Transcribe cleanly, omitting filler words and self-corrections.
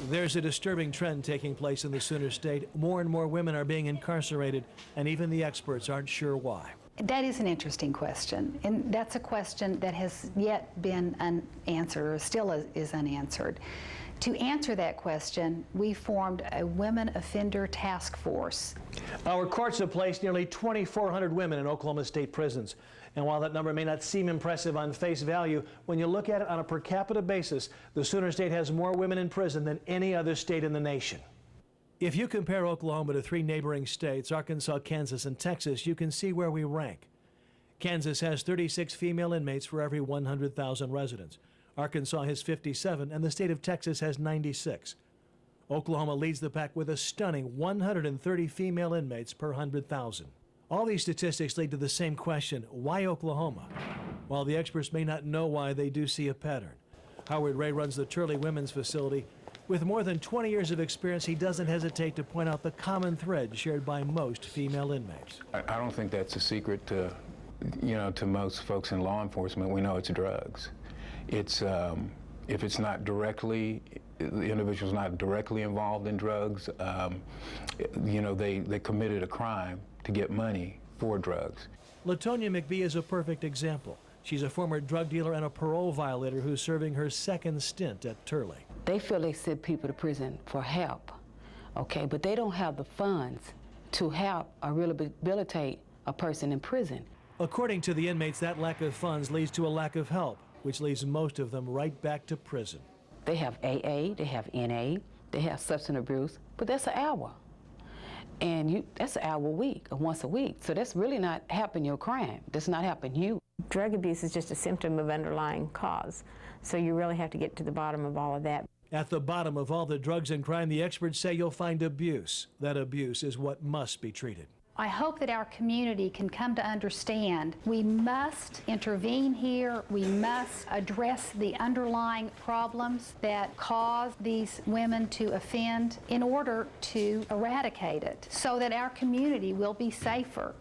There's a disturbing trend taking place in the Sooner State. More and more women are being incarcerated, and even the experts aren't sure why. That is an interesting question, and that's a question that has yet been unanswered, or still is unanswered. To answer that question, we formed a Women Offender Task Force. Our courts have placed nearly 2,400 women in Oklahoma State prisons. And while that number may not seem impressive on face value, when you look at it on a per capita basis, the Sooner State has more women in prison than any other state in the nation. If you compare Oklahoma to 3 neighboring states, Arkansas, Kansas, and Texas, you can see where we rank. Kansas has 36 female inmates for every 100,000 residents. Arkansas has 57, and the state of Texas has 96. Oklahoma leads the pack with a stunning 130 female inmates per 100,000. All these statistics lead to the same question: why Oklahoma? While the experts may not know why, they do see a pattern. Howard Ray runs the Turley Women's Facility. With more than 20 years of experience, he doesn't hesitate to point out the common thread shared by most female inmates. I don't think that's a secret to, to most folks in law enforcement. We know it's drugs. It's if it's not directly, the individual's not directly involved in drugs, they committed a crime to get money for drugs. LaTonya McBee is a perfect example. She's a former drug dealer and a parole violator who's serving her second stint at Turley. They feel they send people to prison for help, okay, but they don't have the funds to help or rehabilitate a person in prison. According to the inmates, that lack of funds leads to a lack of help, which leads most of them right back to prison. They have AA, they have NA, they have substance abuse, but that's an hour. And that's an hour a week, or once a week. So that's really not helping your crime. That's not helping you. Drug abuse is just a symptom of underlying cause. So you really have to get to the bottom of all of that. At the bottom of all the drugs and crime, the experts say you'll find abuse. That abuse is what must be treated. I hope that our community can come to understand we must intervene here. We must address the underlying problems that cause these women to offend in order to eradicate it so that our community will be safer.